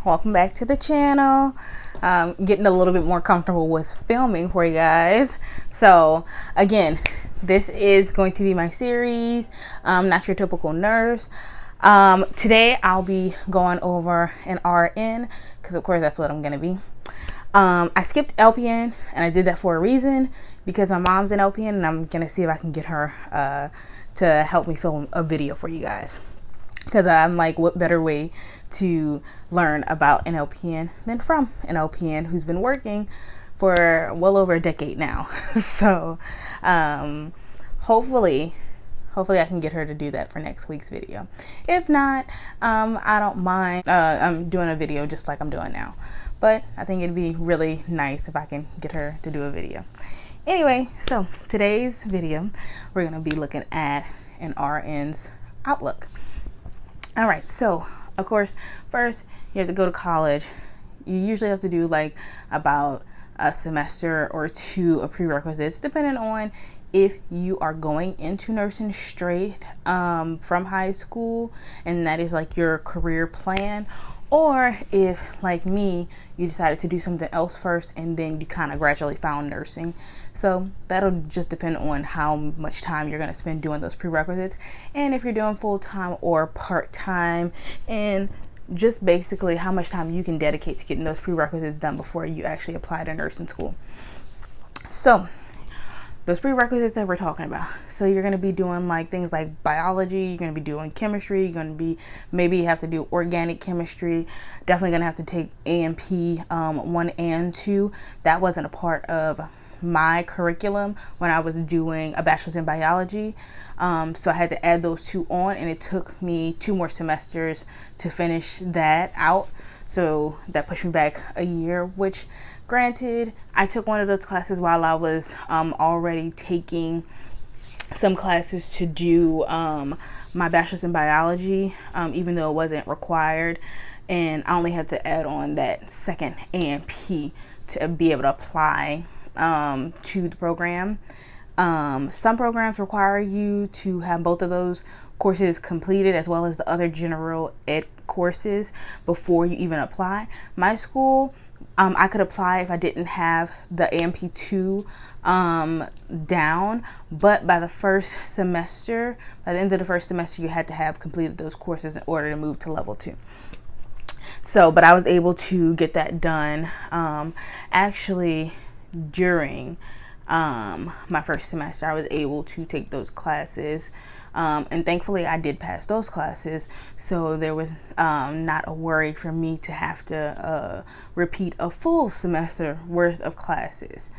welcome back to the channel. Getting a little bit more comfortable with filming for you guys. So again, this is going to be my series, Not Your Typical Nurse. Today I'll be going over an RN because of course that's what I'm gonna be. I skipped LPN and I did that for a reason because my mom's an LPN and I'm gonna see if I can get her to help me film a video for you guys. Because I'm like, what better way to learn about an LPN than from an LPN who's been working for well over a decade now. So hopefully I can get her to do that for next week's video. If not, I don't mind. I'm doing a video just like I'm doing now. But I think it'd be really nice if I can get her to do a video. Anyway, so today's video, we're going to be looking at an RN's outlook. All right, so of course, first you have to go to college. You usually have to do like about a semester or two of prerequisites, depending on if you are going into nursing straight from high school and that is like your career plan, or if like me, you decided to do something else first and then you kind of gradually found nursing. So that'll just depend on how much time you're going to spend doing those prerequisites, and if you're doing full-time or part-time, and just basically how much time you can dedicate to getting those prerequisites done before you actually apply to nursing school. So those prerequisites that we're talking about. So you're going to be doing like things like biology, you're going to be doing chemistry, you're going to be, maybe you have to do organic chemistry, definitely going to have to take A&P 1 and 2. That wasn't a part of my curriculum when I was doing a bachelor's in biology. So I had to add those two on, and it took me 2 more semesters to finish that out. So that pushed me back a year, which granted, I took one of those classes while I was already taking some classes to do my bachelor's in biology, even though it wasn't required. And I only had to add on that second A&P to be able to apply to the program. Some programs require you to have both of those courses completed as well as the other general ed courses before you even apply. My school, I could apply if I didn't have the A&P 2 down, but by the first semester, by the end of the first semester, you had to have completed those courses in order to move to level 2. So, but I was able to get that done actually during my first semester. I was able to take those classes, and thankfully I did pass those classes, so there was not a worry for me to have to repeat a full semester worth of classes.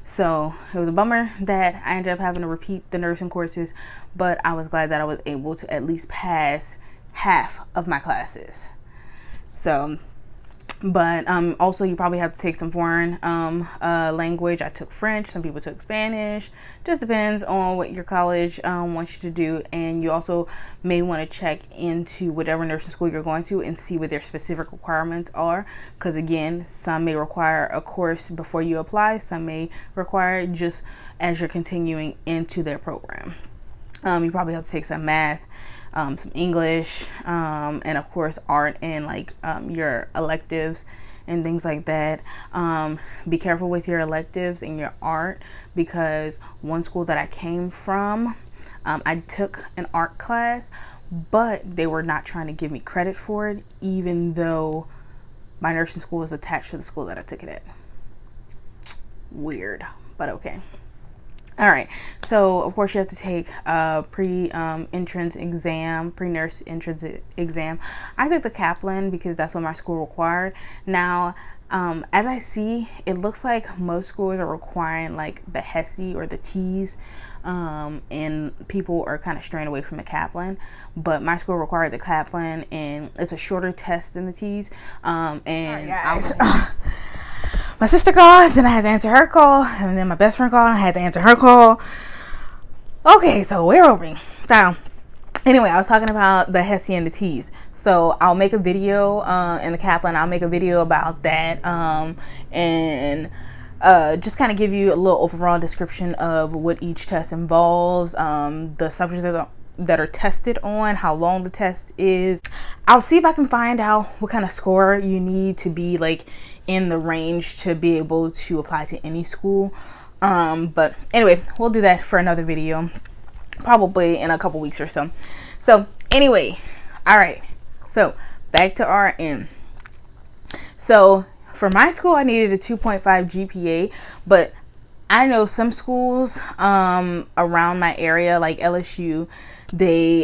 So it was a bummer that I ended up having to repeat the nursing courses, but I was glad that I was able to at least pass half of my classes. So, but also you probably have to take some foreign language. I took French, some people took Spanish. Just depends on what your college wants you to do. And you also may want to check into whatever nursing school you're going to and see what their specific requirements are, because again, some may require a course before you apply, some may require it just as you're continuing into their program. You probably have to take some math, some English, and of course art and like your electives and things like that. Be careful with your electives and your art, because one school that I came from, I took an art class, but they were not trying to give me credit for it, even though my nursing school was attached to the school that I took it at. Weird, but okay. All right, so of course you have to take a pre-entrance exam, pre-nurse entrance exam. I took the Kaplan because that's what my school required. Now, as I see, it looks like most schools are requiring like the HESI or the TEAS, and people are kind of straying away from the Kaplan. But my school required the Kaplan, and it's a shorter test than the TEAS. And guys. My sister called, then I had to answer her call, and then my best friend called, and I had to answer her call. Okay, so we're opening. So, anyway, I was talking about the HESI and the TEAS. So, I'll make a video in the Kaplan. I'll make a video about that, and just kind of give you a little overall description of what each test involves, the subjects that are tested on, how long the test is. I'll see if I can find out what kind of score you need to be like in the range to be able to apply to any school. But anyway, we'll do that for another video, probably in a couple weeks or so. So anyway, all right, so back to RN. So for my school, I needed a 2.5 GPA, but I know some schools around my area, like LSU, they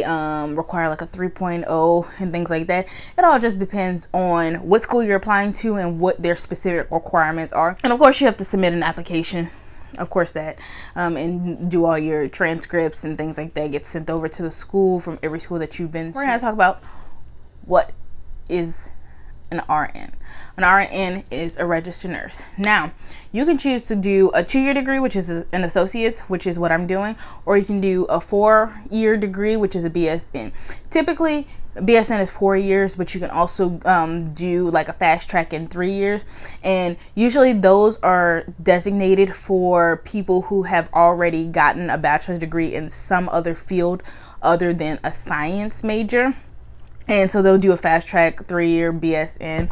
require like a 3.0 and things like that. It all just depends on what school you're applying to and what their specific requirements are. And of course, you have to submit an application, of course, that and do all your transcripts and things like that, get sent over to the school from every school that you've been to. We're going to talk about what is an RN. An RN is a registered nurse. Now, you can choose to do a 2-year degree, which is an associate's, which is what I'm doing, or you can do a 4-year degree, which is a BSN. Typically, BSN is 4 years, but you can also do like a fast track in 3 years. And usually those are designated for people who have already gotten a bachelor's degree in some other field other than a science major. And so they'll do a fast track 3-year BSN.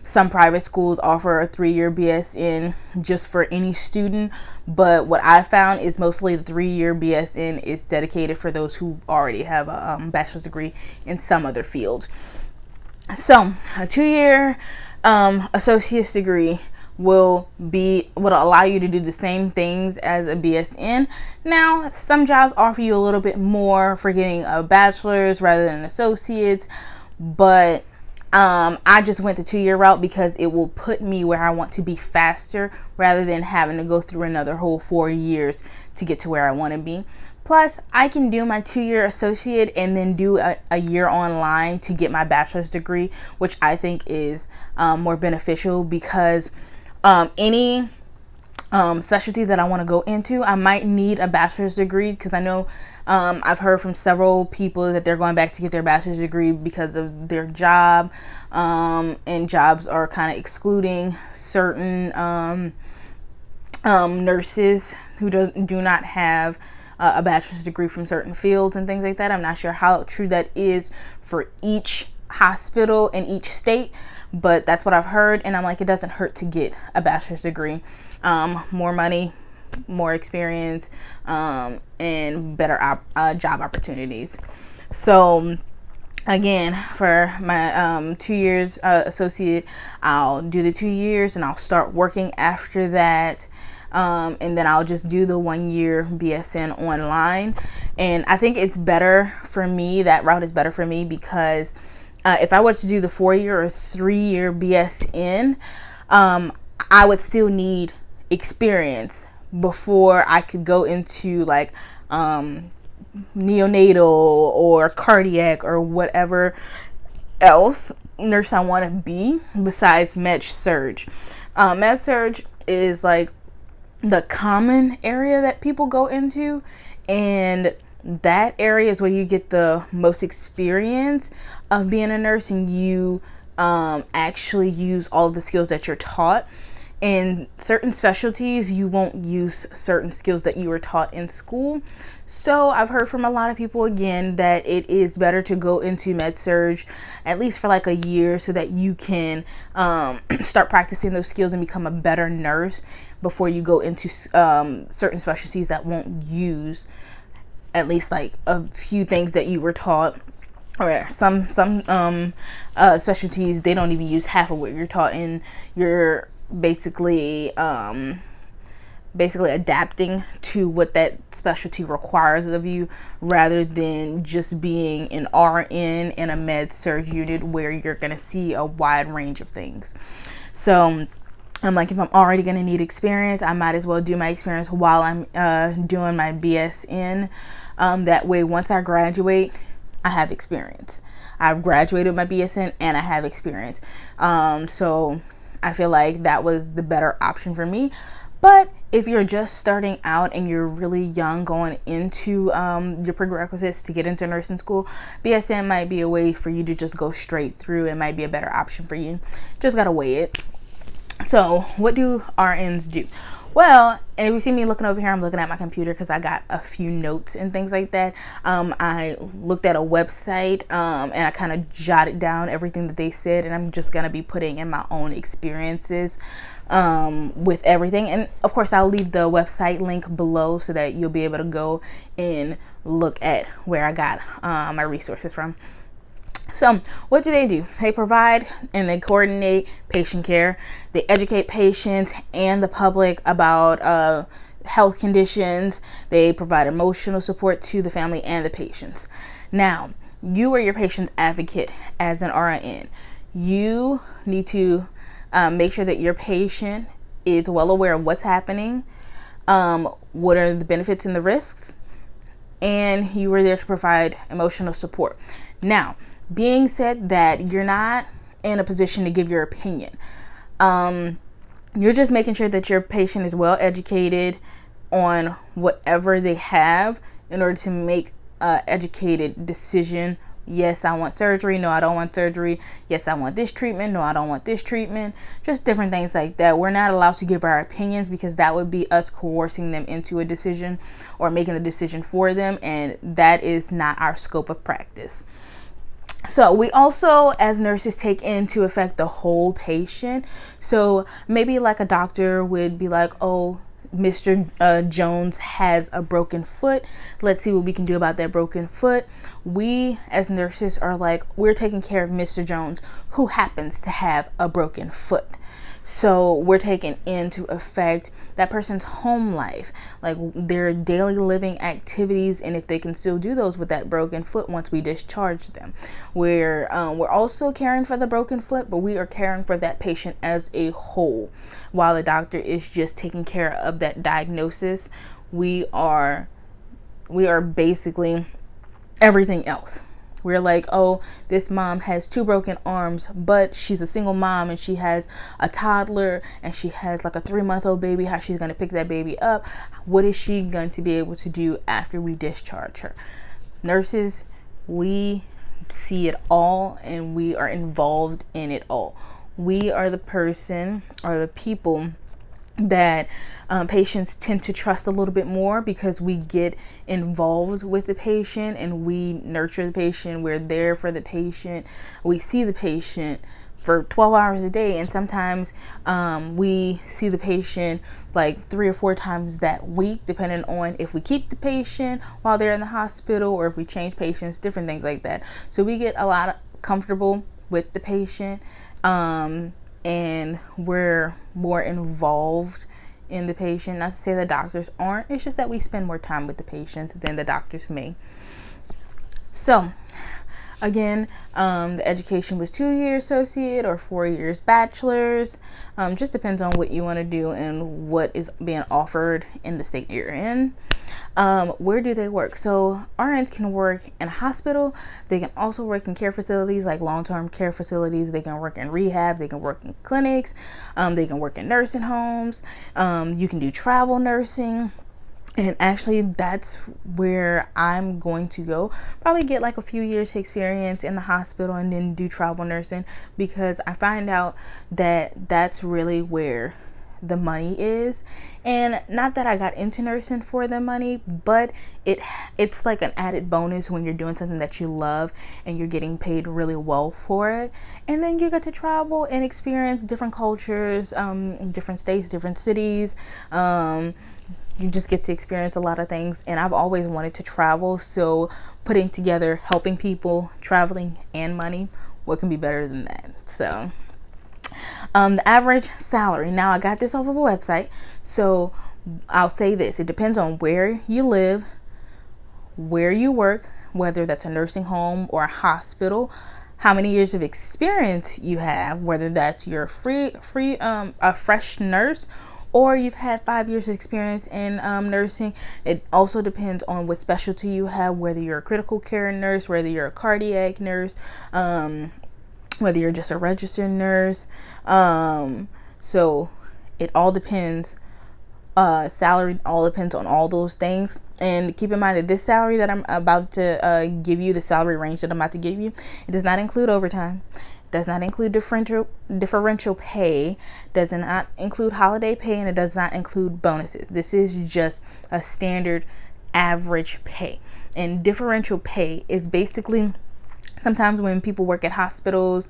Some private schools offer a 3-year BSN just for any student. But what I found is mostly the 3-year BSN is dedicated for those who already have a bachelor's degree in some other field. So a 2-year associate's degree will allow you to do the same things as a BSN. Now, some jobs offer you a little bit more for getting a bachelor's rather than an associate's, but I just went the 2-year route because it will put me where I want to be faster rather than having to go through another whole 4 years to get to where I want to be. Plus, I can do my 2-year associate and then do a year online to get my bachelor's degree, which I think is more beneficial because any specialty that I want to go into, I might need a bachelor's degree, because I know I've heard from several people that they're going back to get their bachelor's degree because of their job, and jobs are kind of excluding certain nurses who do not have a bachelor's degree from certain fields and things like that. I'm not sure how true that is for each hospital in each state, but that's what I've heard, and I'm like, it doesn't hurt to get a bachelor's degree. More money, more experience, and better job opportunities. So again, for my 2 years associate, I'll do the 2 years and I'll start working after that. And then I'll just do the 1-year BSN online. And I think it's better for me, that route is better for me, because if I were to do the 4-year or 3-year BSN, I would still need experience before I could go into like neonatal or cardiac or whatever else nurse I want to be besides med-surg. Med-surg is like the common area that people go into, and that area is where you get the most experience of being a nurse, and you actually use all of the skills that you're taught. In certain specialties, you won't use certain skills that you were taught in school. So I've heard from a lot of people again that it is better to go into med-surg at least for like a year, so that you can start practicing those skills and become a better nurse before you go into certain specialties that won't use at least like a few things that you were taught. Or some specialties, they don't even use half of what you're taught, and you're basically adapting to what that specialty requires of you, rather than just being an RN in a med-surg unit where you're going to see a wide range of things. So I'm like, if I'm already going to need experience, I might as well do my experience while I'm doing my BSN. That way, once I graduate, I have experience. I've graduated my BSN and I have experience. So I feel like that was the better option for me. But if you're just starting out and you're really young going into your prerequisites to get into nursing school, BSN might be a way for you to just go straight through. It might be a better option for you. Just gotta weigh it. So what do RNs do? Well, and if you see me looking over here, I'm looking at my computer because I got a few notes and things like that. I looked at a website and I kind of jotted down everything that they said, and I'm just going to be putting in my own experiences with everything. And of course, I'll leave the website link below so that you'll be able to go and look at where I got my resources from. So what do? They provide and they coordinate patient care. They educate patients and the public about health conditions. They provide emotional support to the family and the patients. Now, you are your patient's advocate as an RN. You need to make sure that your patient is well aware of what's happening, what are the benefits and the risks, and you are there to provide emotional support. Now, being said that, you're not in a position to give your opinion. You're just making sure that your patient is well educated on whatever they have in order to make an educated decision. Yes, I want surgery. No, I don't want surgery. Yes, I want this treatment. No, I don't want this treatment. Just different things like that. We're not allowed to give our opinions because that would be us coercing them into a decision or making the decision for them. And that is not our scope of practice. So we also, as nurses, take into effect the whole patient. So maybe like a doctor would be like, oh, Mr. Jones has a broken foot. Let's see what we can do about that broken foot. We as nurses are like, we're taking care of Mr. Jones, who happens to have a broken foot. So we're taking into effect that person's home life, like their daily living activities, and if they can still do those with that broken foot once we discharge them. We're also caring for the broken foot, but we are caring for that patient as a whole. While the doctor is just taking care of that diagnosis, we are basically everything else. We're like, oh, this mom has 2 broken arms, but she's a single mom and she has a toddler and she has like a 3-month-old baby. How she's going to pick that baby up? What is she going to be able to do after we discharge her? Nurses, we see it all and we are involved in it all. We are the person or the people that patients tend to trust a little bit more because we get involved with the patient and we nurture the patient. We're there for the patient. We see the patient for 12 hours a day, and sometimes we see the patient like 3 or 4 times that week, depending on if we keep the patient while they're in the hospital or if we change patients, different things like that. So we get a lot comfortable with the patient, and we're more involved in the patient. Not to say the doctors aren't, it's just that we spend more time with the patients than the doctors may. So again, the education was 2 years associate or 4 years bachelor's. Just depends on what you want to do and what is being offered in the state you're in. Where do they work? So RNs can work in a hospital. They can also work in care facilities like long-term care facilities. They can work in rehab. They can work in clinics. They can work in nursing homes. You can do travel nursing. And actually, that's where I'm going to go. Probably get like a few years experience in the hospital and then do travel nursing, because I find out that that's really where the money is. And not that I got into nursing for the money, but it's like an added bonus when you're doing something that you love and you're getting paid really well for it. And then you get to travel and experience different cultures, different states, different cities. You just get to experience a lot of things, and I've always wanted to travel, so putting together helping people, traveling, and money, what can be better than that? So the average salary, now I got this off of a website, so I'll say this: it depends on where you live, where you work, whether that's a nursing home or a hospital, how many years of experience you have, whether that's your a fresh nurse or you've had 5 years of experience in nursing. It also depends on what specialty you have, whether you're a critical care nurse, whether you're a cardiac nurse, whether you're just a registered nurse. So it all depends. Salary all depends on all those things. And keep in mind that this salary that I'm about to give you, the salary range that I'm about to give you, it does not include overtime. does not include differential pay, does not include holiday pay, and it does not include bonuses. This is just a standard average pay. And differential pay is basically sometimes when people work at hospitals,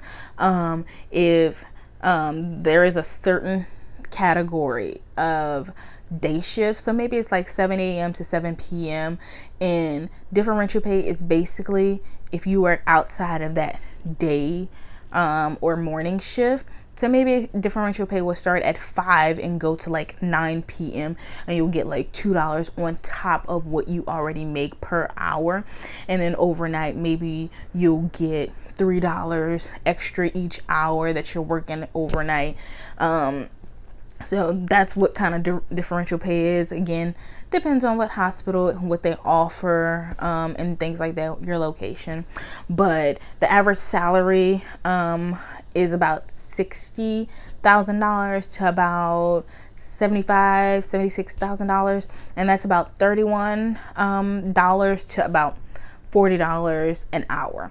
if there is a certain category of day shift, so maybe it's like 7 a.m. to 7 p.m. and differential pay is basically if you work outside of that day or morning shift. So maybe differential pay will start at 5 and go to like 9 p.m. and you'll get like $2 on top of what you already make per hour. And then overnight, maybe you'll get $3 extra each hour that you're working overnight. So that's what kind of differential pay is. Again, depends on what hospital, what they offer, and things like that, your location. But the average salary is about $60,000 to about $76,000, and that's about $31 to about $40 an hour.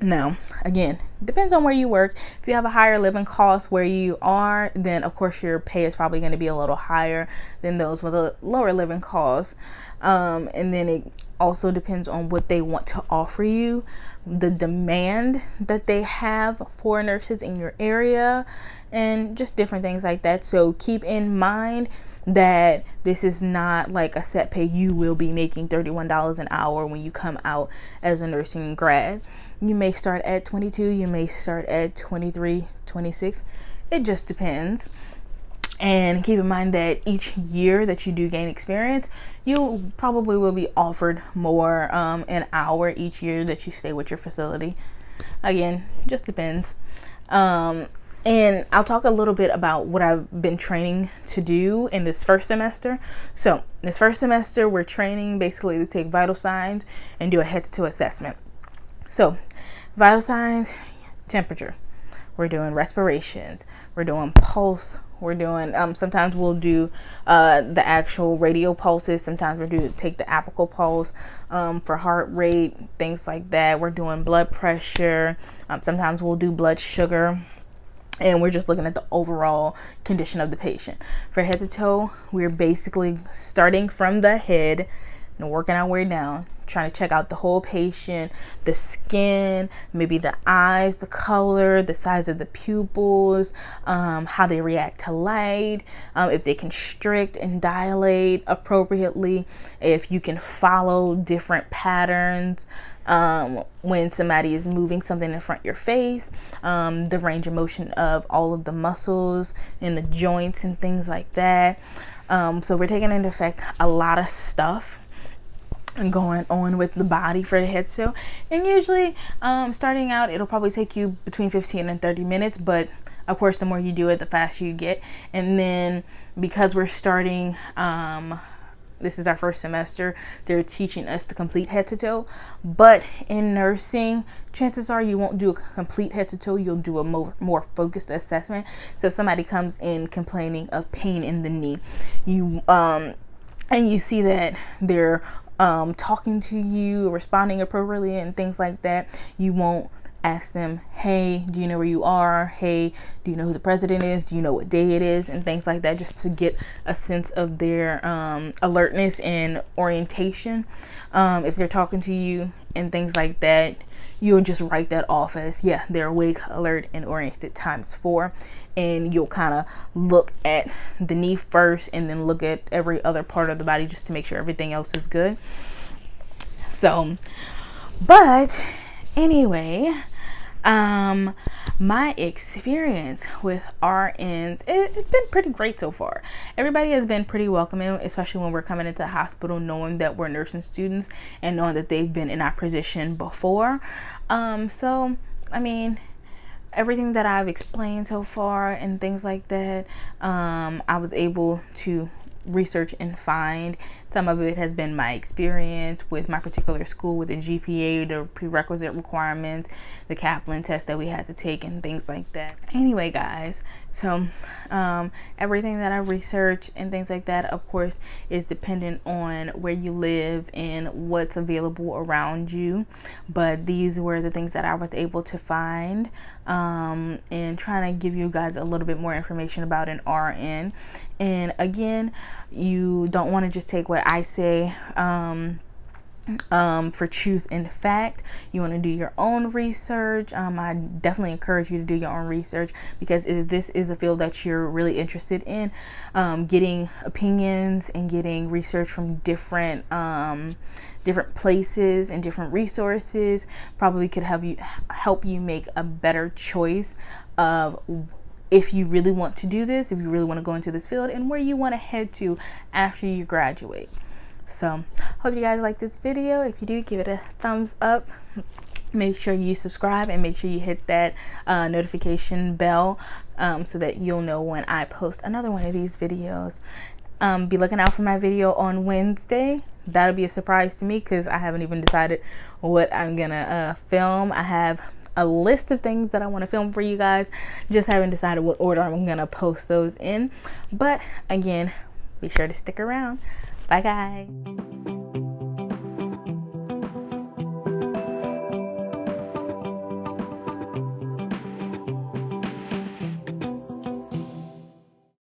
Now, again, depends on where you work. If you have a higher living cost where you are, then of course your pay is probably going to be a little higher than those with a lower living cost. And then it also depends on what they want to offer you, the demand that they have for nurses in your area, and just different things like that. So keep in mind that this is not like a set pay. You will be making $31 an hour when you come out as a nursing grad. You may start at 22, you may start at 23, 26. It just depends. And keep in mind that each year that you do gain experience, you probably will be offered more an hour each year that you stay with your facility. Again, just depends. And I'll talk a little bit about what I've been training to do in this first semester. So this first semester, we're training basically to take vital signs and do a head-to-toe assessment. So vital signs, temperature. We're doing respirations. We're doing pulse. We're doing, sometimes we'll do the actual radio pulses. Sometimes we'll take the apical pulse for heart rate, things like that. We're doing blood pressure. Sometimes we'll do blood sugar. And we're just looking at the overall condition of the patient. For head to toe, we're basically starting from the head and working our way down, trying to check out the whole patient, the skin, maybe the eyes, the color, the size of the pupils, how they react to light, if they constrict and dilate appropriately, if you can follow different patterns, when somebody is moving something in front of your face, the range of motion of all of the muscles and the joints and things like that. So we're taking into effect a lot of stuff and going on with the body for the head to toe. And usually starting out, it'll probably take you between 15 and 30 minutes, but of course the more you do it, the faster you get. And then because we're starting, this is our first semester, they're teaching us to complete head to toe. But in nursing, chances are you won't do a complete head to toe. You'll do a more focused assessment. So if somebody comes in complaining of pain in the knee, and you see that they're talking to you, responding appropriately and things like that, you won't ask them, hey, do you know where you are? Hey, do you know who the president is? Do you know what day it is? And things like that, just to get a sense of their alertness and orientation. If they're talking to you and things like that, you'll just write that off as, yeah, they're awake, alert, and oriented ×4. And you'll kind of look at the knee first and then look at every other part of the body just to make sure everything else is good. So, but anyway, my experience with RNs, it's been pretty great so far. Everybody has been pretty welcoming, especially when we're coming into the hospital knowing that we're nursing students and knowing that they've been in our position before. So, I mean, everything that I've explained so far and things like that, I was able to research and find. Some of it has been my experience with my particular school, with the GPA, the prerequisite requirements, the Kaplan test that we had to take, and things like that. Anyway, guys, So everything that I research and things like that, of course, is dependent on where you live and what's available around you. But these were the things that I was able to find, and trying to give you guys a little bit more information about an RN. And again, you don't want to just take what I say for truth and fact. You want to do your own research. I definitely encourage you to do your own research, because if this is a field that you're really interested in, getting opinions and getting research from different places and different resources probably could help you make a better choice of if you really want to do this, if you really want to go into this field, and where you want to head to after you graduate. So hope you guys like this video. If you do, give it a thumbs up. Make sure you subscribe and make sure you hit that notification bell, so that you'll know when I post another one of these videos. Be looking out for my video on Wednesday. That'll be a surprise to me, because I haven't even decided what I'm gonna film. I have a list of things that I want to film for you guys, just haven't decided what order I'm gonna post those in. But again, be sure to stick around. Bye guys.